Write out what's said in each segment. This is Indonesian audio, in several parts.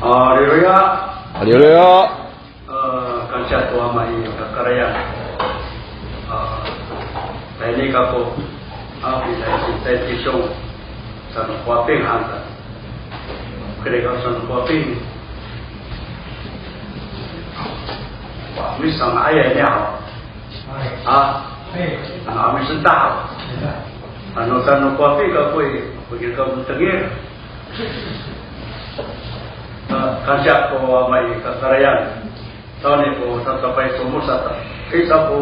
哈利路亚，哈利路亚。感谢主阿妈伊个格亚，来你个不，比来弟兄，上花饼行的，佢哋个上花饼，哇，没上哪样料啊？没是大，上花饼个会个唔等于。感谢主阿妈伊个格亚。tahun itu sampai sumur satu. Kita po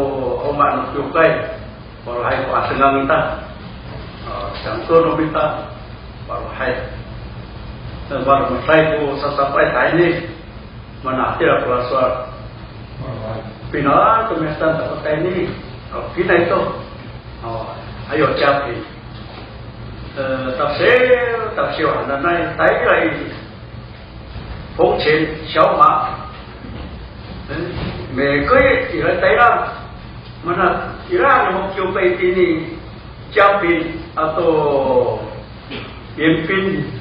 oman juga, kalau hai po asengang kita, jangan minta, kalau hai, baru saya po sampai tadi mana tidak keluar, final semester dapat ini, kita itu, ayo capai, tafsir anak naik, tadi lagi, 风前小马。每个月以来带了，mana kira mau coba ini capin atau pimpin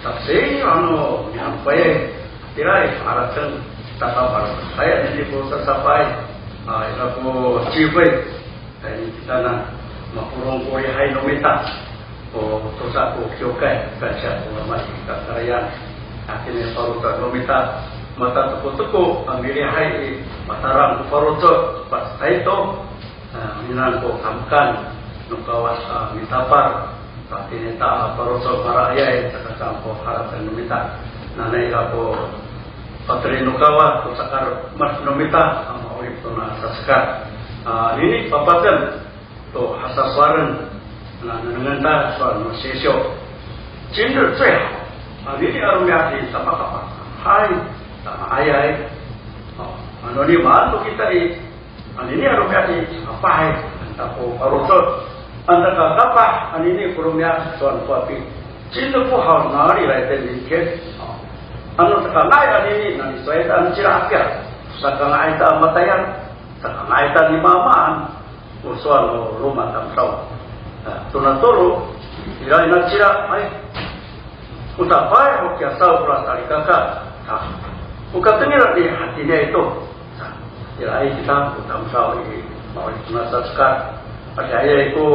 tapi anu sampai kira harapkan tak apa saya ini pun sampai itu pun cipai dan kita nak makurung koi hai nomita terus aku coba baca ulama kita karya akhirnya baru tak nomita mata teko-teko ambil hai mataram farojo pas itu minan ko kamkan nukawas mitapar tapi neta farojo maraya sakasam ko harapan numita nanai ko patri nukawa to sakar mas numita ama urip to na saskar ini papatan to hasaswaran nananganta soal sesio cinta最好ini arumyati sama apa hai ayah, ini mana kita ini arumnya apa aku harus anda apa ini arumnya soal kopi cinta pun harus nari lah itu dikit anda sekarang ini nanti saya tak cerahkan sekarang kita matayan sekarang kita di maman soal rumah tamsau tunaturu tidak nak cerah utapai oke asal perasaan kakak bukan tenir di hatinya itu. Jadi kita utama sekali mau itu nasakar. Percaya itu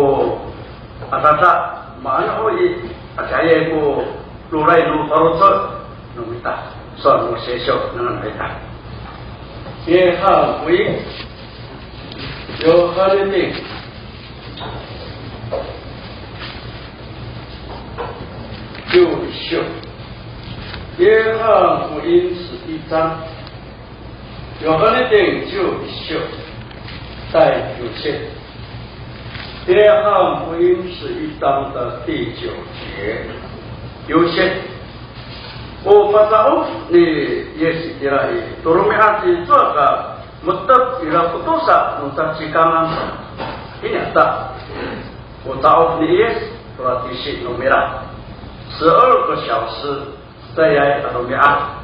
asasa mana hoi percaya itu lurai lu farusot numita soal musesok dengan kita. Ia hui yo kali ini就约翰福音11章，约翰的领袖在9节。约翰福音11章的第9节，有些我发现你也是这样，多罗米哈是做个mutab ila putusa untuk cikangan ini ada.我到你也berarti si nomera 12个小时。saya Arumia,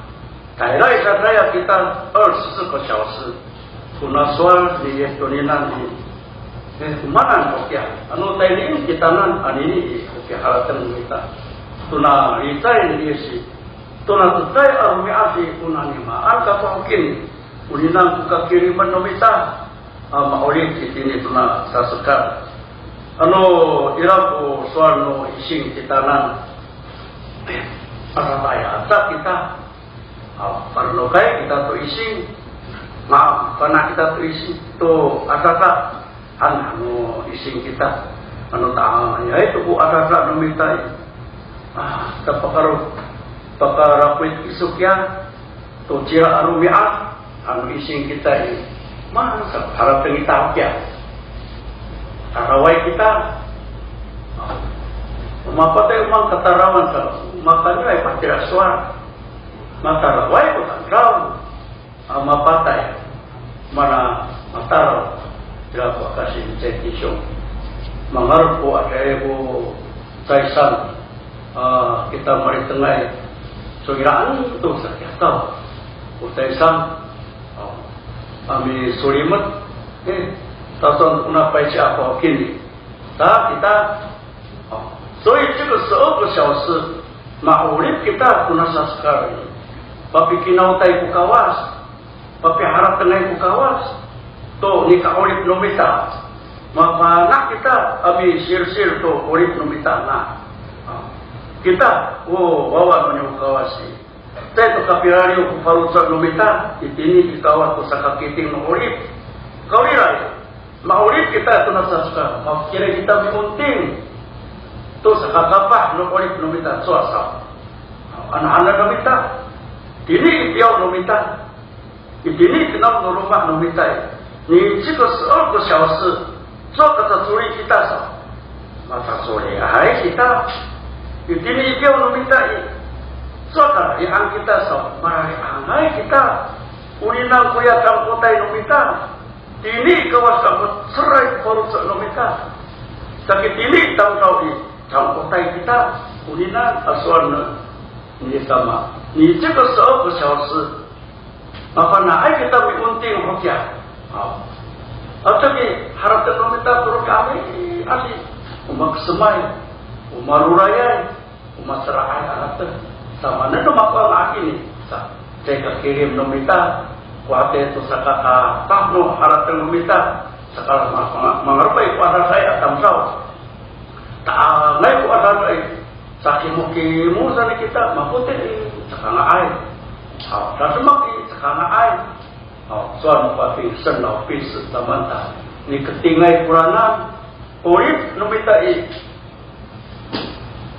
kailah saya kita 24 个小时，kuna soal di Tuninan ini, mana kok ya? Anu tadi kita nan ini kok halatan kita, tuna kita ini sih, tuna saya Arumia sih kuna ni maan kata mungkin, Tuninan buka kiriman nomita, maulid ini tuna sasukar, anu iraku soal no ising kita nan. Para ayat kita perlu kayak kita tuh isi maaf karena kita tuh isi tuh ada anu isi kita anu tak ya itu bu ada nomita pakar kuit isuknya tuh cira arumia anu isi kita ini mana harap kita ya tarawai kita Mapatay umang katarawan sa matanya ay patiraswan. Mataraway ko tandraw. Mapatay mana mataraw. Sila po kasi insentisyon. Mangarap po at ay po sa isang kita maritangay. So iraan ito sa kiyataw. O sa isang kami sulimat. Tason unapay siya ako kini. Kita 所以这个12个小时，马武力给大不能啥事干， papi kinautai ku kawas, papi harap tenai ku kawas, to ni ka urip numita, mapanak kita abi sir-sir to urip numita na. Kita, bawa menyo kawasi. Tay to kapirario ku farutsa numita, itini ikawa ko sa kakiting ng urip. Kauliray, maurip kita ito nasasuka, makikira kita mimunting. To sa kakapah ng urip numita, suasa. Anak-anak numita, dini ipiyaw numita, itini kinam no rumah numita. Ni jika seorang ko syawasi, so kata suri kita sa. Masa suri ahai kita, itini ipiyaw numita so kata yang kita sa. Marari ahai kita, ulinang kuya kang kotay numita. Tini kawas kamu serai korupsi nomita. Tapi tini tahu kotay kita unina aswan ini sama. Ni jika seorang bersyawasi, maka naik kita miunting hokia. Atau ni harap nomita turun kami adi umat semai, umat ruraya, umat serai alat sama. Nado makwa lagi ni. Saya kirim nomita. Kuate itu sakaka tahno harap meminta sekarang mengerpai kuasa saya tamsau tak naik kuasa saya sakimu sana kita mampute sekarang air dan semaki sekarang air suan pati senau pis tamanta ni ketinggai puranan urip meminta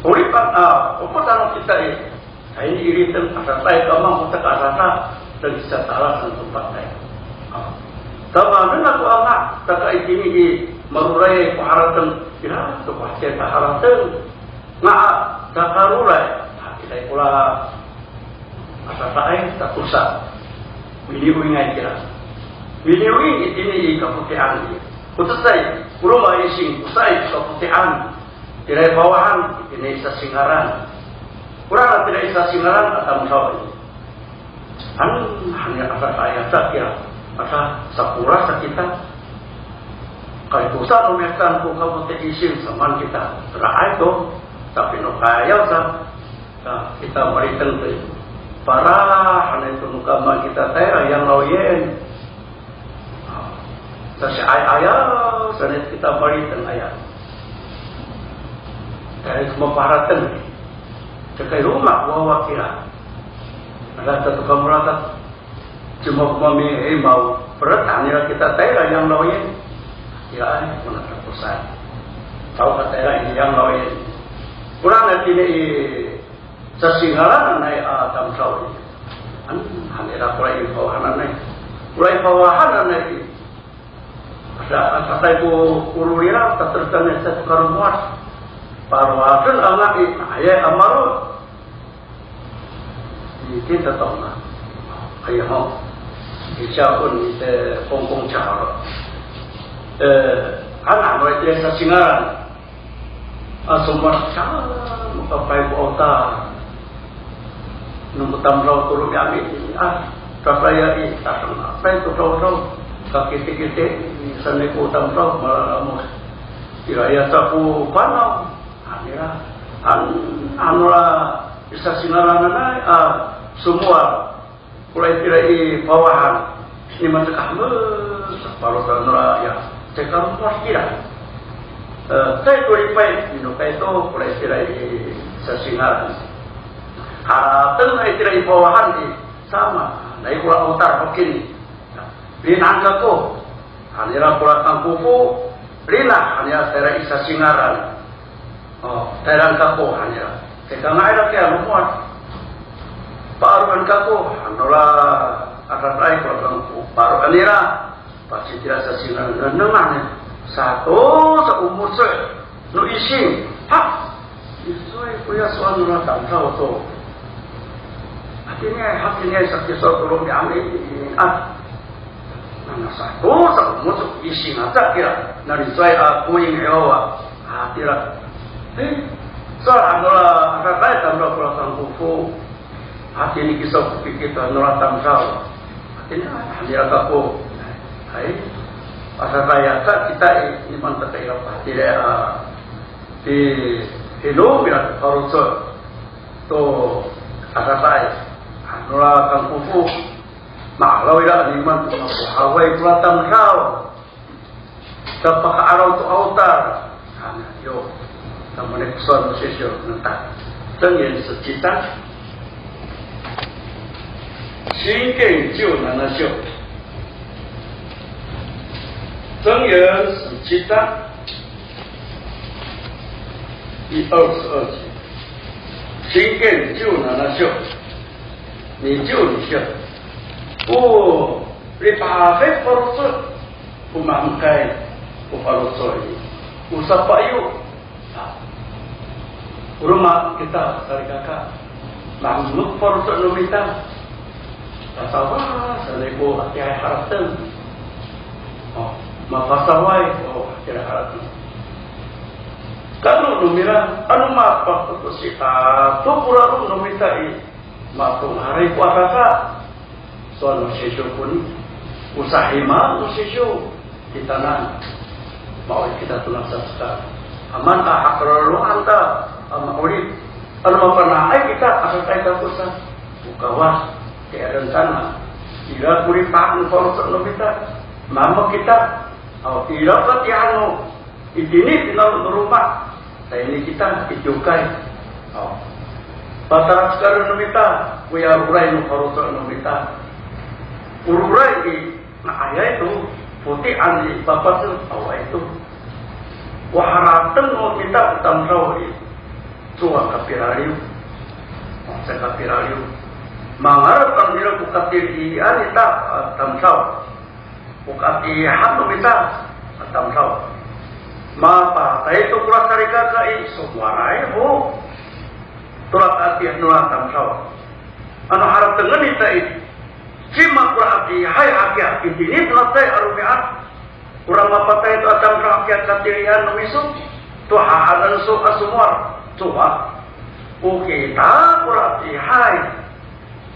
uripan apa tanah kita ini iritan asal saya kamang kita asal dan bisa salah untuk pakai. Sama dengan aku anak, tak ini di merurai keharatan, kira tu pasti keharatan. Nggak tak merurai, kita pula asal tak usah. Video ini kira. Video ini keputihan. Khusus saya, rumah ising, usai keputihan. Tidak bawahan, ini isa singaran. Kurang tidak isa singaran atau musawai. Hanya asal saya kira asal sapura kita kalau dosa nomekan ku kamu isin sama kita terai itu tapi no kaya kita berikan tu para hanya itu nukama kita tera yang loyen sasi ayah sana kita berikan ayah dari semua paratan cekai rumah bawa kira ada satu kamerakat cuma kami mau pertanyaan kita tera yang lain ya ini pun ada pesan tahu kata ini yang lain kurang nanti ini sesinggalan naik atam sawi hanya mulai bawahan naik ada kata ibu urulia tak tertanya sekarang muat parwakan anak ayah amaru kita tahu lah, ayah mau, kita pun kita pongpong cara, anak mereka yang sasingan, semua cara, muka pakai otak, nombor tamrau turun kami, saya ini tak sama, saya tu tahu, kaki kita, sana ku tamrau malam, kiranya sapu panau, akhirnya, anulah sasingan anak. Semua mulai tirai bawahan ini macam separuh tanah ya sekarang pasti dah saya kuripai minukai itu mulai tirai sesingaran tengah tirai bawahan sama naik pulau utara mungkin rinang kaku hanya pulau tangkufu rinang hanya tirai sesingaran terang kaku hanya sekarang ada kaya luar paruan kaku, anolah akan raih kalau paruan ira pasti tidak sesingan nengan satu seumur se, nu ising, isoi punya suami orang tak tahu tu, hatinya sakit tolong diambil, mana satu seumur ising ada kira, nari saya aku yang ewa, kira, soal anolah akan raih tambah pulau tangkufu. Hati ini kisah kita nuratam kau. Hati ini hanya aku. Hai, asal saya kita ini mantap ya. Tidak di hidup bila harus tu asal saya nula kang kufu maklaw ila liman hawai pulatang raw sa pakaaraw to autar yo naman ekson sesyo nanta tengyen sa cita singken jiu nana syo tengyen sa cita 第22集，心更救难了修，你救你修，不，你把非法律做，不忙开，不法律做ini，不sapa yuk，rumah kita dari kakak, mamluk forut nomita, kasawa, selepo hati harap ten, mafasawai, hati harap ten. Kalau numira anu mapa to sita to pura numita I matung hari ku akaka soal sesyo pun usahima sesyo kita nan mau kita tulang sasta aman ahakro anta ama urip anu mapana ai kita asal kita kusa bukawas keadaan sana ira kuri pak forot numita mama kita au ira patiano ini tinggal rumah. Nah ini kita ijukai. Patara sekarang nomita, kuya urai nu harusa nomita. Urai di, nah ayah itu putih andi bapak tu awal itu. Waharatan nomita utam sawi, suah kapiraliu, saya kapiraliu. Mengharapkan dia bukati di anita utam saw, bukati ham nomita utam saw. Mapa, saya itu kurang cari kakak semua lain, bu. Tulang hati nulang tamsaw. Anu harap dengan itu, cuma kurang hati, hai hati ini telah saya arumiat. Kurang apa saya itu atam rakyat katirian numisuk, tuh hahadan suka semua, coba. Kita kurang hati, hai.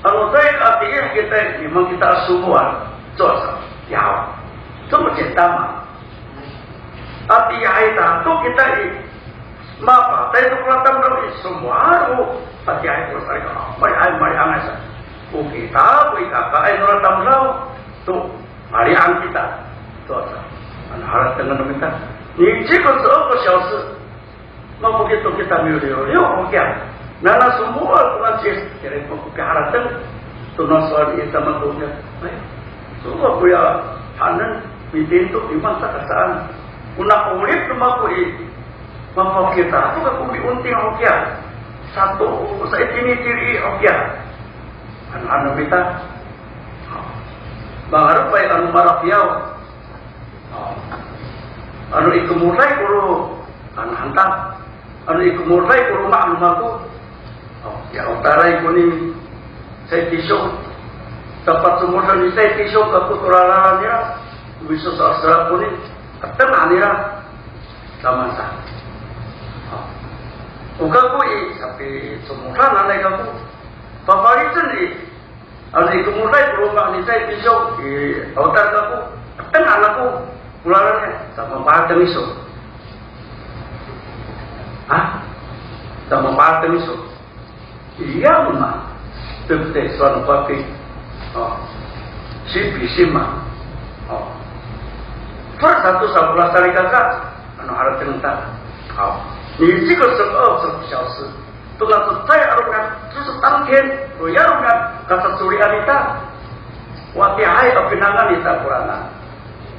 Anu saya hati kita memang kita semua, coba, ya, coba cinta mah. Ati aita tu kita ini, mapa, tapi tu kelihatan dari semua tu, ati aita tu saya kau, mari angai sah. Kita, kakak, aita kelihatan lau, tu, mari ang kita, tu sah. Anak dengan kita, ni jika seorang siapa, mau begitu kita miu-miu, okey. Nana semua tu nasi, jadi aku keharatan, tu nasihat itu mantunya, semua punya hanan, pintu di masa kesaan. Una ulit tumakui mampu kita tu kan kumi unting okia satu saya ini ciri okia anu kita bangar apa anu marapiau anu ikumurai kuru anu hantam anu ikumurai kuru maklum aku ya utara ikuni saya tisuk tempat semua dari saya tisuk aku tulalannya bisa sastra kuning tenang nira sama sah. Uga kui tapi semua nanai kamu. Favoritnya ni, ada ikumurai berubah ni saya pisau di otak kamu. Tenang aku pularannya sama partai miso. Sama partai miso. Iya mah, tetapi suatu pakai. Sima. Satu sebelah tali kakak, anu harap tentang. Ni jika seorang siapa, tu nak saya arungan, terus tangken, ya arungan kata suri anita, wati hai apinangan ita kurana,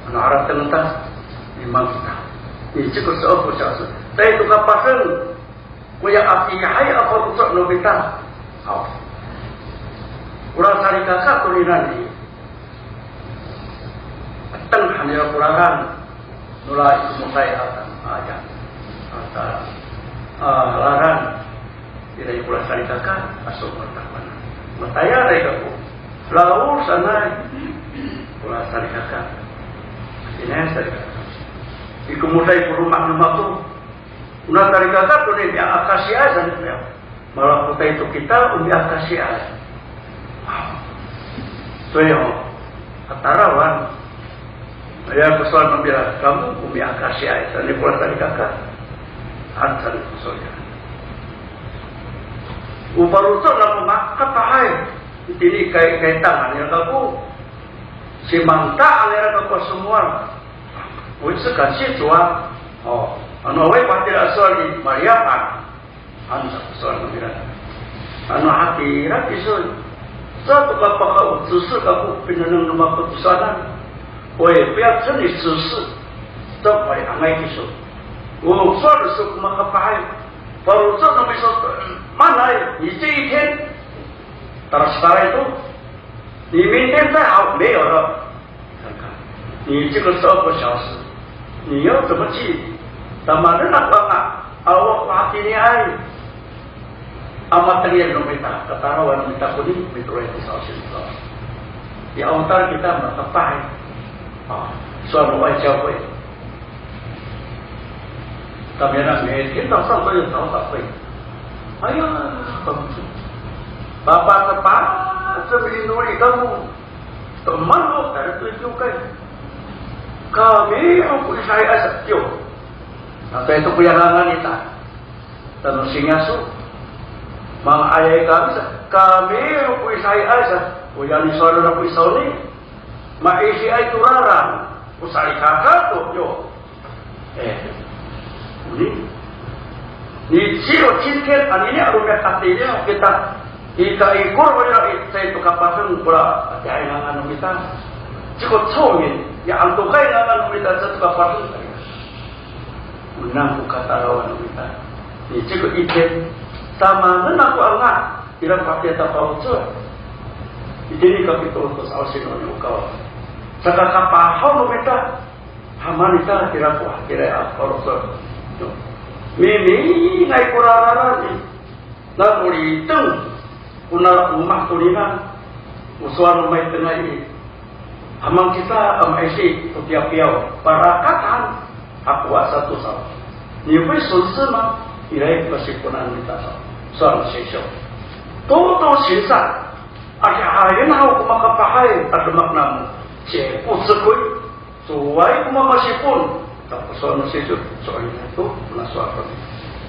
anu harap tentang memang kita. Ni jika seorang siapa, saya tu kapasan, kuya api hai apa tusuk nobita, kurang tali kakak tu ni nanti. Tengah ni pulangan mulai mulai aja larang tidak pulang cari kakak masuk pertahanan mataya mereka pun lalu sana pulang cari kakak ini cari kakak di kemudian rumah tu pulang cari kakak tu ni yang akasia dan malah kita itu kita undi akasia tu yang antarawan. Ya persoalan membela kamu umi akasia itu ni pulang dari kakak antar persoalan. Uparusan nama kata hai Ini kaitan yang aku si mangta alera aku semua. Wis kasih tua. Oh, anu we pati asal di Maryam anu soal ngira. Anu hati isu. Satu kapal susu kapu pinanang nama keputusan. Oi, pihak seni susu. Sampai angai isu. Oh, soal suku makapai. Baru soal nama isu mana? Isi ikan. Terus sekarang itu diminta saya没有了，看看你这个12个小时，你要怎么去？怎么能nak awak hati ni ai? Amat terlihat nomita, ketahuan nomita kuning metro itu sausin. Di awal kita mengetahui, suatu wajah we. Kami nak kita sampai tahu tak we. Ayo, Bapak tepat melindungi kamu. Teman lo dari tunjukkan. Kami aku saya asatyo. Apa itu puyangan kita? Dan singasu. Mga ayay kami aku saya asat. Puyan isolo na po isoli. Maisi ay turaran. Usari kakak to yo. Ni siro chicken anini arumya katinya kita. Ika ikor wala itu kapasang pula ay nangan kita. Cikot songin ya antukay nangan kita sa kapasang. Unang katarawan kita. Ni cikot iken sama nan ako anga ilang pakita pa utso. Ini kapitulo to sa osin o kaw. Sa kakapahaw kita hamanita kira ko kira aporoso. Mimi ngai kurararan na ulitung kuna rumah tulinan usuan rumah tengah ini amang kita amaisi setiap piau para katan aku satu sama ni pun sulsema irai kesipunan kita soal sesio todo sisa ada ayen hau kumakapahai ada maknamu cepu sekui suai kumakasipun tak soal sesio soal itu soal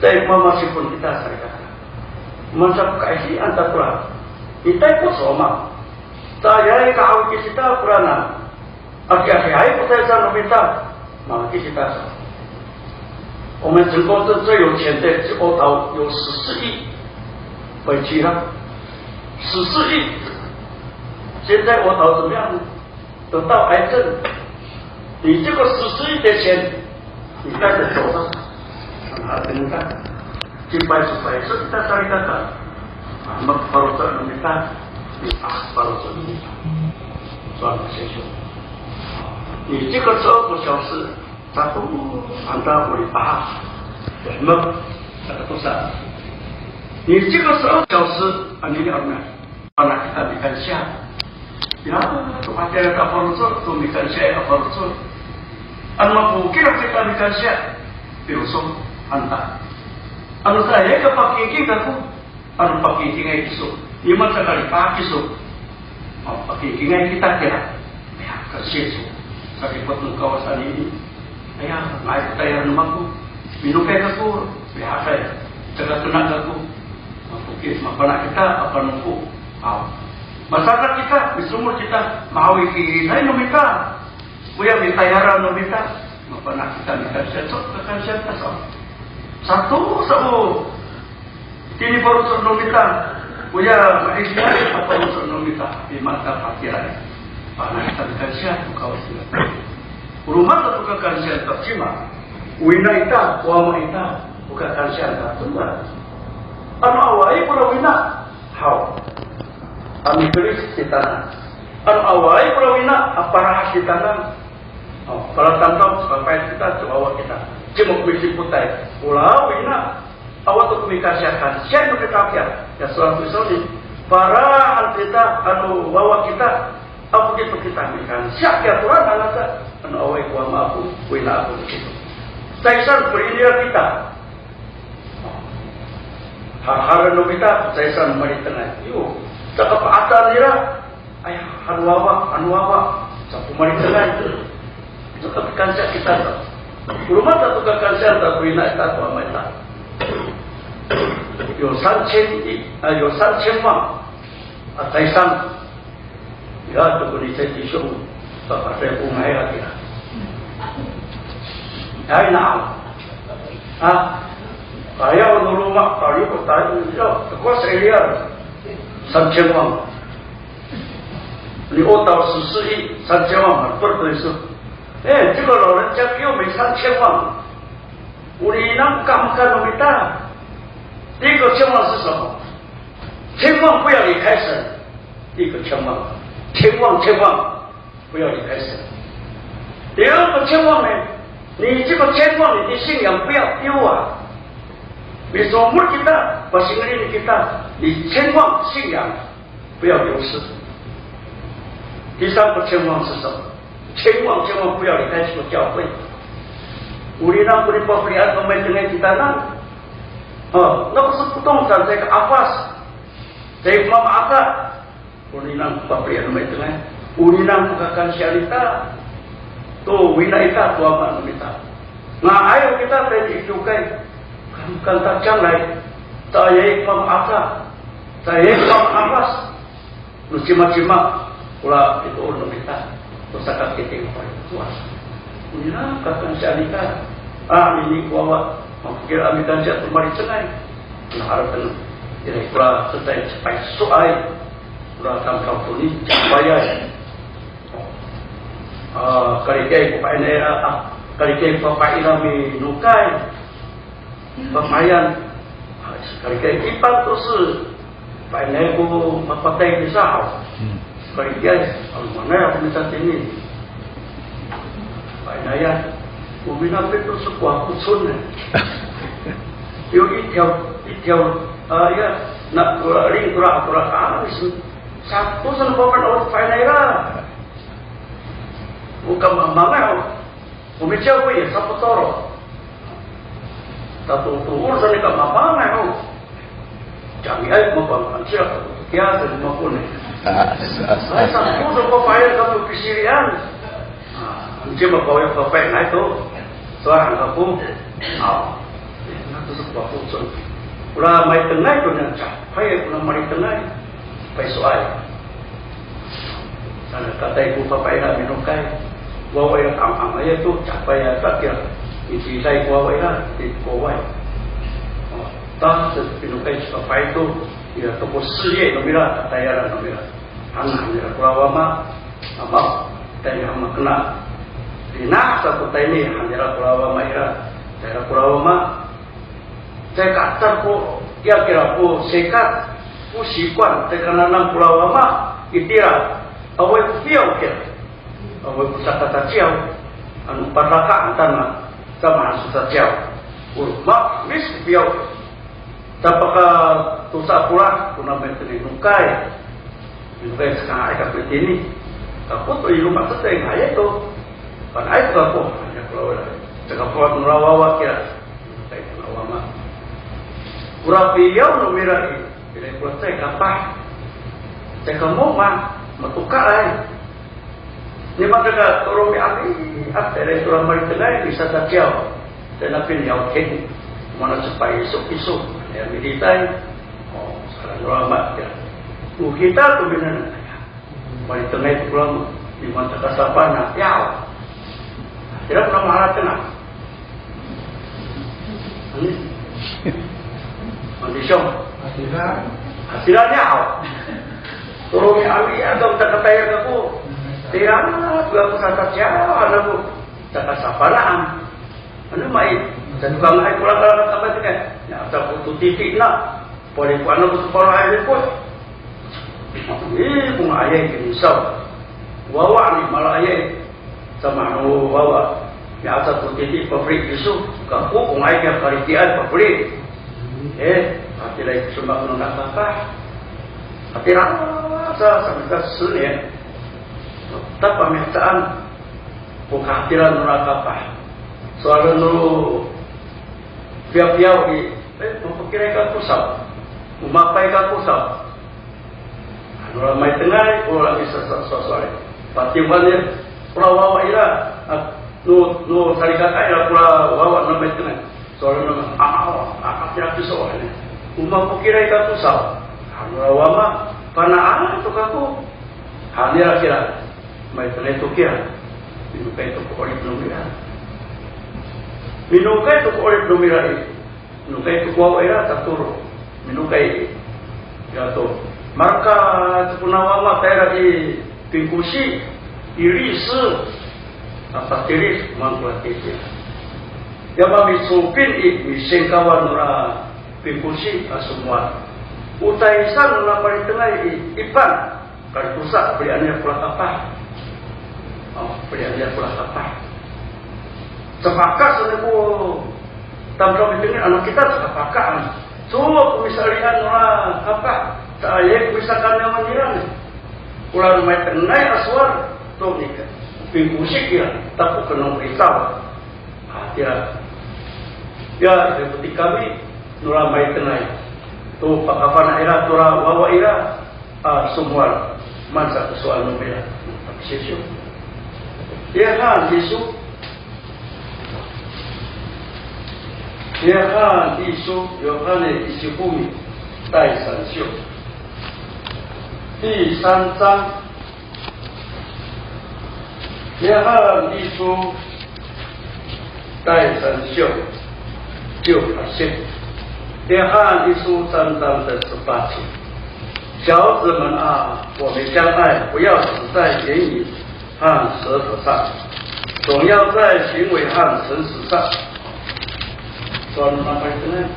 tapi kumakasipun kita saya Macam kaisi antar pula. Kita ikut sama. Saya kau kita purana. Akhir-akhir aku saya minta. Maka kita. 我们成功的最有钱的是欧岛有14亿北极了，14亿。现在欧岛怎么样？得到癌症。你这个14亿的钱，你带着走吧，让他等看。Supaya kita cari kata Barusan kita barusan kita soal session你这个12个小时satu anda boleh paham memang ada pesan你这个12小时ini anak kita bikin siap ya kepada barusan tu bikin siap barusan anak mungkin kita bikin siap barusan anda Anu saya ke pakiki aku, anu pakiki ngai kisuk, iman sekali pakisu, pakiki ngai kita kira, ya kersesu, sakit potong kawasan ini, ya naik tayar rumahku, minum kayak aku, biasa ya, jaga tenang aku, mungkin makanan kita apa nunggu, masyarakat kita, bisumur kita, mau iki, saya nomita, buya mitayaran nomita, makanan kita minta sesok, akan siapa sah. Satu kini baru nomita punya maisnya apa baru nomita di mata pikiran panas terkasihan kau sila rumah tu kekasihan tercima wina ita wama ita bukan kasihan tercima anu awai pula wina hau anu tulis di tanah anu awai pula wina apa rahas di tanah kalau tantang sampai kita coba kita cuma misi putai pulau ina awak tu kumikasiakan siapa kita kaya ya suatu soli para kita anu bawa kita apa gitu kita mikan siapa ya Tuhan alasa anu awak kuama aku wina aku begitu saisan berindia kita hal-hal anu kita saisan mari tengah yuk cakap atas dira ayah anu awak sapu mari tengah itu cakap kancak kita rumah satu kekasian tak bina kita tua mereka. Yo 3000万 ataisan ya tu boleh jadi show tak ada bunga lagi lah hai nak kaya dulu mak kali bertanya ya kuasa dia Sanjewang你8到14亿3000万不对是这个老人家给我们3000万我你能干不干那么大第一个千万是什么千万不要离开神第一个千万千万不要离开神第二个千万呢你这个千万你的信仰不要丢啊你说umur kita masih ngelirik kita你千万信仰不要流失第三个千万是什么千万不要离开这个教会Ulina beri pemberian pemain dengan kita nak是不动产这个阿巴斯这个妈妈的Ulina pemberian pemain dengan Ulina bukakan syarita tu winaita tu apa kita nah ayo kita tadi juga bukan tak jangan saya imam apa saya imam abbas nu cima-cima pula itu ulun kita usaha kita kuat inilah kata syarika ini kuat kira ambil jatuh mari cengai nah harapkan ini pula setai cepat soai pula tangkap tuni bayar kalikai papai nami nukai pemayan kalikai ipan tu是百年不带不上kalikai mana yang bisa ini banyak我们那边都是广富村的有一条ya nak ring kurang是satu sana papan orang banyak bukan mana我们教会也差不多了satu urusan dekat mana jangan air makan siapa kiasa makan saya satu urusan payah kamu kesirian mungkin bawa papai naik tu soal kamu itu sebuah urusan ulah mai tengah tu yang capai ulah mai tengah pai soal sana kata ibu papai nak minum kai bawa yang am aja tu capai ya tak kira isi saya kuawai lah di kuawai tak sepinukai capai tu ya toko siye nomira tayara nomira hanya kuawama ama tayar ama kena dina satu tayni hanya kuawama ira tayar kuawama saya kata po ya kira po sekat po sikuan tekana nang kuawama itira awai piau kira awai pusaka ciau anu paraka antana sama susah jauh mak mis piau tapaka tusa pula kuna menteri nukai sekarang ayat seperti ini aku tu di rumah kita yang ayat tu pan ayat tu aku hanya kalau cakap kuat nurawawa kira saya nurawawa kurang piau numira bila kuat saya kapah saya kamu mah matukar ay ni maka orang ambil ada orang mari tengah bisa tak jauh dan apa yang yakin mana supaya esok ya meditai sekarang orang mat ya kita tu benar mari tengah itu pulang di mana kasapana jauh tidak pernah marah tenang Mandisong hasilnya orang ambil atau tak kaya aku tiada dua pusat jauh anakku tak sabaraan anu mai dan bang ai pulang kalau tambah dengan ya tak butuh titik nak boleh buat anak sekolah air pun ini bunga ayat ini risau wawa ni malah ayat sama anu wawa ya satu titik pabrik isu kaku bunga ayat kali tiada pabrik hati lagi sembah menundak apa hati rasa sampai ke 10 年 tak pemirsaan kehadiran neraka apa soal nu piau-piau di memperkirakan ka kusau memapai ka kusau anu ramai tengah orang bisa sesuai patiwannya pulau wawa ira nu sarikata ira pulau wawa ramai tengah soal nu tidak bisa ini memperkirakan ka kusau anu rawa panaan tu kaku. Hanya kira, mai tene tu kira. Minukai tu oleh nomira. Minukai tu oleh nomira ini. Minukai tu kau era tak turun. Minukai ya tu. Maka tu nawama tera di pingkusi iri se apa tiris mangkuat itu. Ya mami supin miseng kawan ora pingkusi semua. Utaisan ora paling tengah ipan kalau pusat beriannya pulang apa? Beriannya pulang apa? Sepakat seneku tampil dengan anak kita sepakat. Semua misalnya ora apa? Saya misalkan yang menjiran. Pulang rumah tengah aswar tu nikah. Pingkusik ya, tapi kena beritahu. Ya, ya seperti kami nura mai tenai. Tu pakapana ira tura wawa ira semua masa soal nombela. Tapi sesu. Ya kan sesu. Ya kan sesu, ya kan isi bumi. Tai san siu. Di san san 第二艺术带神秀就发现，第二艺术担当的18期，小子们啊，我们相爱不要只在言语和舌头上，总要在行为和诚实上。说那么呢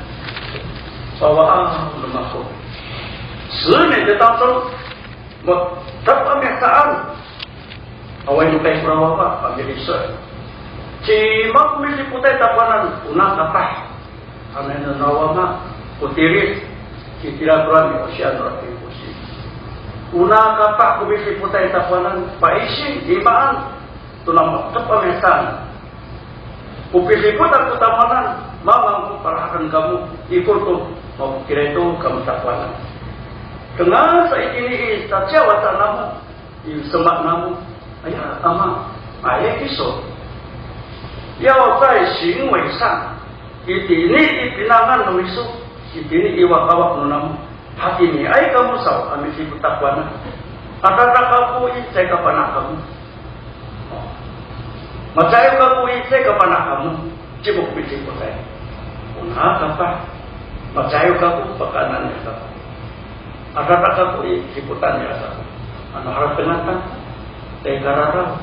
？bahwa lemahku 10年的当中，我dapat menyatakan awal itu kayak kurang apa menjadi ser. Cuma kumisi putih tapanan unang apa? Karena nawama putiri kitira kurang ocean rapi kusi. Unang apa kumisi putih tapanan paisi imaan tunang tepat menyatakan. Kupisi putih tapanan mamang parahakan kamu ikut tuh mau kira itu kamu tapanan. Dengan saat ini tak jawatan namu, semak namu. 哎呀，阿妈，哎呀，你说要在行为上，一定nangan numisu, ini iwak-awak nunamu, hati ni, ay kamu saw, kami si putakwana. Atara kapu isay kapanak kamu. Masayo kapu isay kapanak kamu, cibuk bisi putay. Una kapa, masayo kapu pakanan ya kapu. Atara kapu isiputan ya kapu. Ano harap penatan? Tegarara,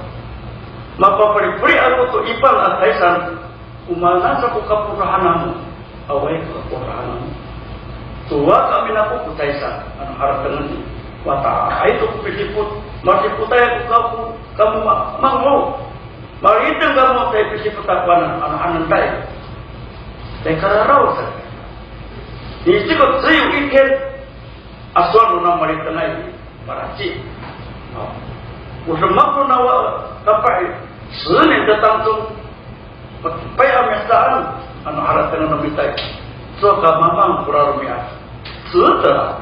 maka peri-peri aku tu ipan ataisan, umana sa kapurahanamu, away kapurahanamu. Tua kami naku kutaisan, ano harap dengan ni, wata itu kupiliput, masih putay aku kamu mau, maritin kamu tay pisiput akwanan, ano anantay. Tegarara sa. Ni sikot sayo ikin, aswan nung maritin ay paraci. Usamak pun awak dapat 10年的当中，被阿弥陀佛harap dengan minta, so kamamang kurarumia, sudah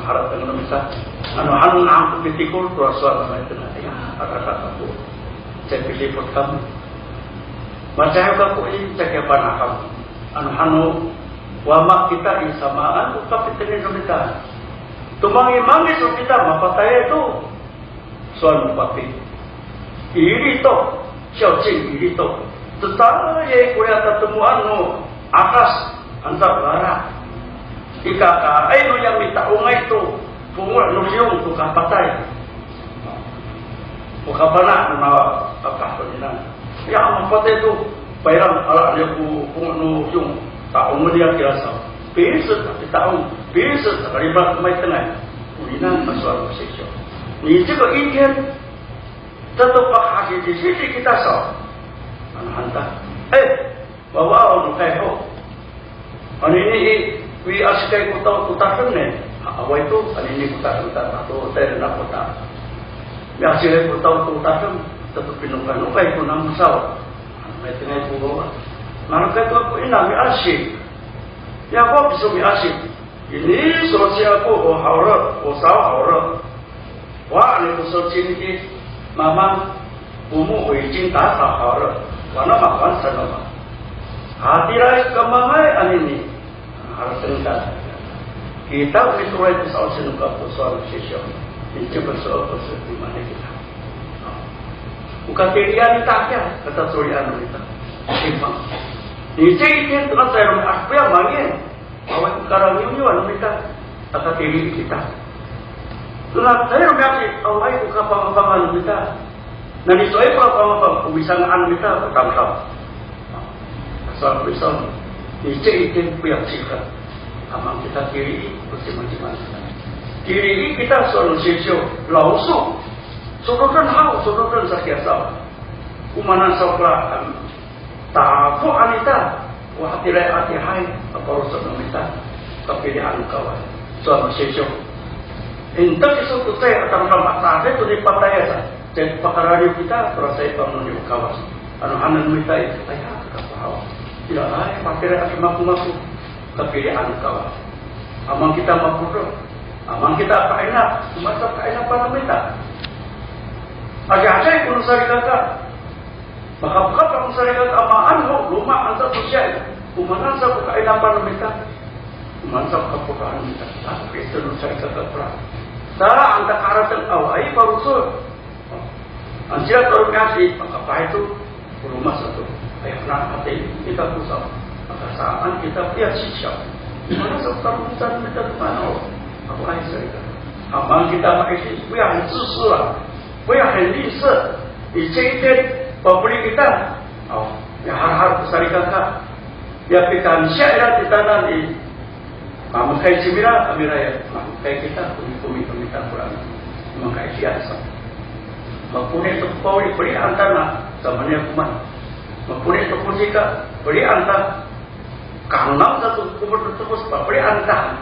harap dengan minta, hanu angku pitikul kurasuan itu nanti, kata aku, saya pilih buat kamu, macam aku ini cakap panah kamu, hanu wamak kita isamaan, tapi tidak minta, tumangi-mangi so kita mapataya itu. Suatu papi, iri to, xiaojing iri to, tetapi kuliah pertemuan no atas antar barat, ika no yang minta ungai tu, pungut nusiung tu kapatai, bukapanak menawa kakak penina, ya mapatai tu, bayram ala dia pungut nusiung, tak umur dia kirasa, biasa tapi tahu, biasa sekalibat mai tengah, ulina masual seksual. 你这个一天，这都把哈西的事情给他少，很大。哎，我我弄开后，ini we askai kuta kene, awal itu ini kuta atau ternak kuta. Biasa kuta kene, tetap pinungkan, itu nama saw. Mereka itu bawa. Mereka itu aku ini nama asyik. Ya aku bisa asyik. Ini sosial aku horor, saw horor. Wah, ni kusut sini mama, bumu ujing tak horor. Wana makan sana. Hati rai kemamai ini harus tengah. kita menitulah itu soal senuka soal session. Ini soal di mana kita. Bukan pilihan kita aja kata Suryana kita. Simpang. Ini itu dengan saya rumah apa yang bangin. Awak sekarang nyunyuan kita kata diri kita. Setelah saya rumah awak itu kapal-kapalan kita. Nah disuai kapal-kapal kebisangan kita bertangkap. Soal pisau. Ini itu yang sikap. Amang kita kiri mesti macam-macam. Kiri kita selalu sesio langsung. Sodokan hau, sodokan sakiasa. Umanan sokla tafu anita. Wah tirai hati hai apa urusan kita. Kepilihan kawan. Soal sesio. Entah isu tu saya akan ramah itu di patai saya. Jadi pakar radio kita terus saya bangun di kawas. Anak-anak kita itu ayah kata tidak lain pakai hati maku-maku. Kepilihan kawan. Amang kita mampu. Amang kita apa enak. Masa apa enak pada kita. Aja-aja pun sari kata. Maka pun sari kata amaan rumah antar sosial. Umanan sa buka enak pada kita. Umanan sa buka kita. Tapi itu sari kata perang. Salah antar karatan awai barusul. Anjir taruh kasih. Maka apa itu rumah satu. Ayah nak hati kita pusat. Maka saat kita lihat sisya. Mana sekarang kita mana? Apa yang saya kata? Abang kita pakai sih, yang susah, yang hendak dicetak pembeli kita. Oh, yang har-har besar kakak. Ya pikan syair kita nanti. Memakai cemira, amira ya. Memakai kita kumi kita kurang. Memakai biasa. Mempunyai itu beri antara sama dia kuman. Mempunyai itu pun jika beri antara. Karena satu kubur terus beri antara.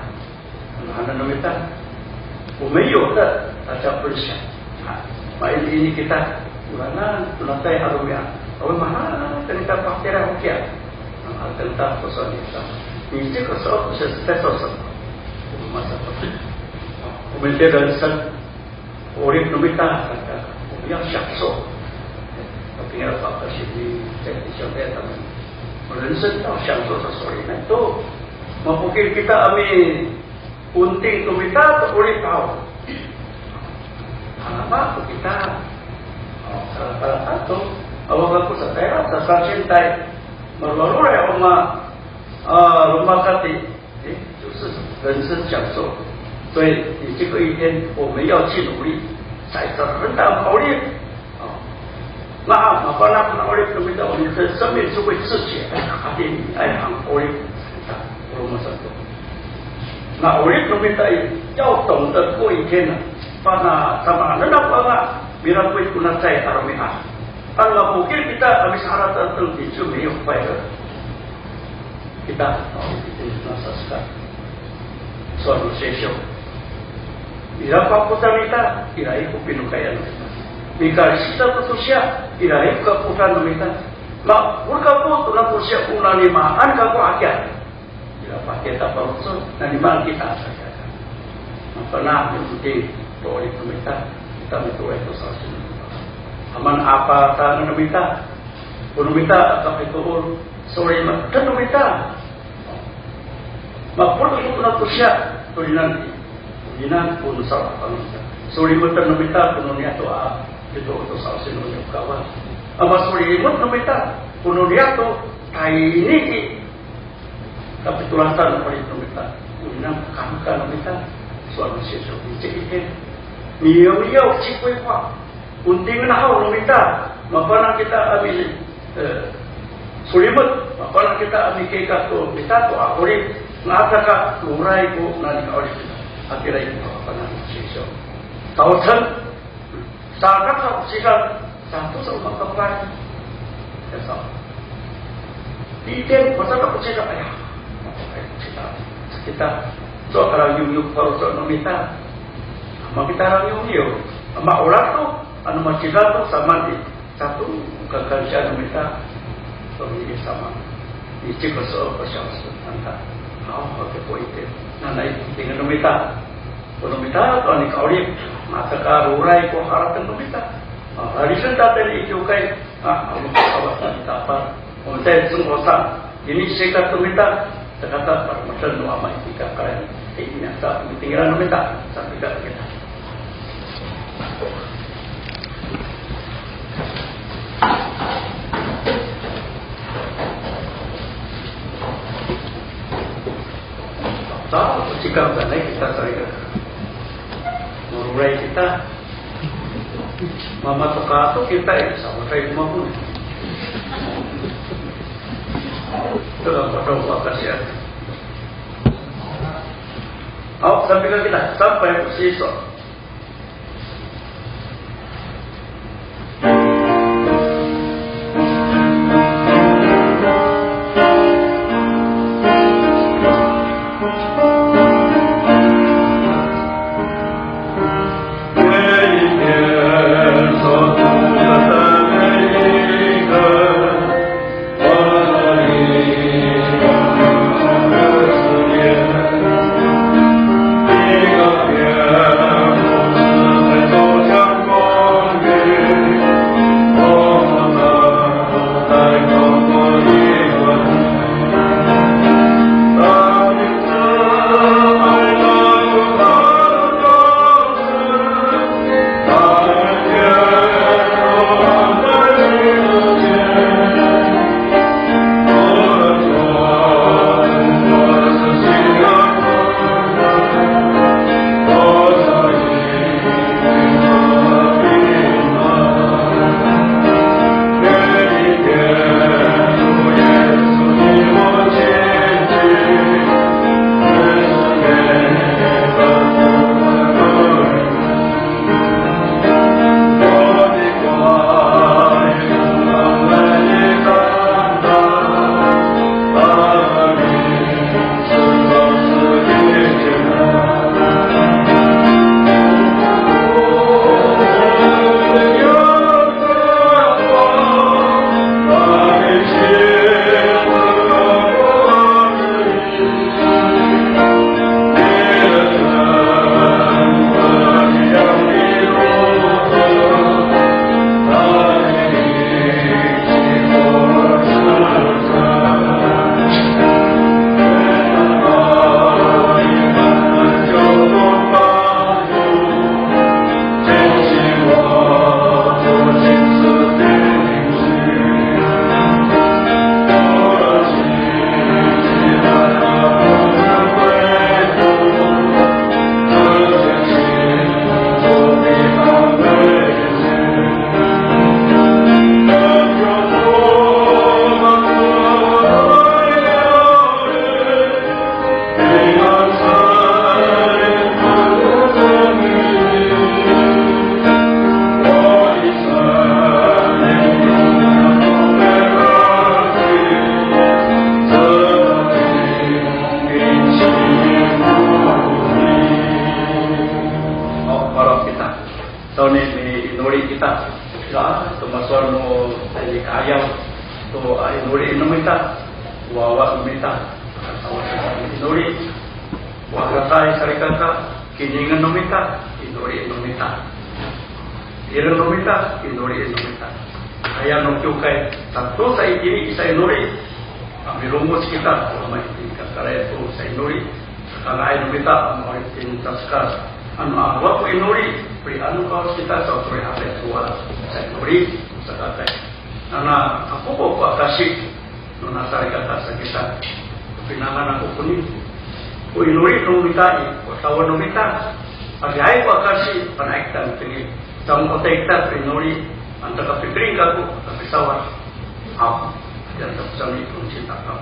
Anak kita, umayo tak ada persia. Main ini kita, mana tunai harumnya. Awak mana kita pakai rakyat. Tentang persoalan kita. Ini persoalan sesuatu. Masa apa? Kemudian dari sana, orang kita yang syakso. Tapi apa sih saya teman. Melensen tahu syakso sesuatu itu. Mungkin kita ambil unting kita tak boleh tahu. Apa kita? Salah satu awak aku setara dasar cintai. Melalui rumah kati, 就是人生享受。所以你这个一天，我们要去努力，在这很大考虑。那哪怕那考虑都没到，你的生命是会自己还得爱行考虑，我们说。那我们minta要懂得过一天呢，把那sama nana apa bila pun kuna saya tarumiah. Kalau mungkin kita habis syarat tertentu itu没有快乐， kita itu nasa sekali. Suatu sesio. Bila pakutan kita, irai kupinukayan kita. Bila kita berusia, irai kaputan kita. Mak, urka pun tulang usia unanimaan kaku akhir. Bila pakai tak berusul, nanimaan kita saja. Pernah mengikuti doa itu kita mendoa itu sahaja. Aman apa tangan kita, pun kita tapi turun sore dan kita. Mapun itu nak usia tulinan pun salah kita. Sore dan kita pun niat doa itu sahaja nunjuk kawan. Apa sore dan kita pun niat tu ini tapi tulatan oleh kita. Tulinan kamu kita. Suatu sesuatu jadi niau cikui pak unting nahau nomita mapana kita ambil sulimut mapana kita ambil keka tu kita tu akuri ngataka lurai ku nani kau kita akhirnya itu mapana sesuatu tahu kan sangat sikap satu sama kepala kesal Iten masa tak percaya ayah kita so kalau yuk kalau so nomita, mak kita orang yuk, mak orang tu, anu macam tu sama di satu kerja nomita, so ini sama, ini cuma soal persyaratan antara, pakai poin itu, nanti dengan nomita kalau ni kau ni, masa karurai kau harapkan nomita, hari sentat tadi itu kai, awak tak apa, saya semua ini saya kata nomita. Terkata macam doa mai kita kalian Ini tak tinggalan minta sampai kat kita. Tahu sikap dan kita serikat merurai kita mama tukar tu kita sama kayak rumah pun itu pada kasihan. Oh, sampai kita sampai siswa. Sama kita pinuri antara pikirin kaku tapi sawah. Aku dan tak bisa mengikuti cinta kau.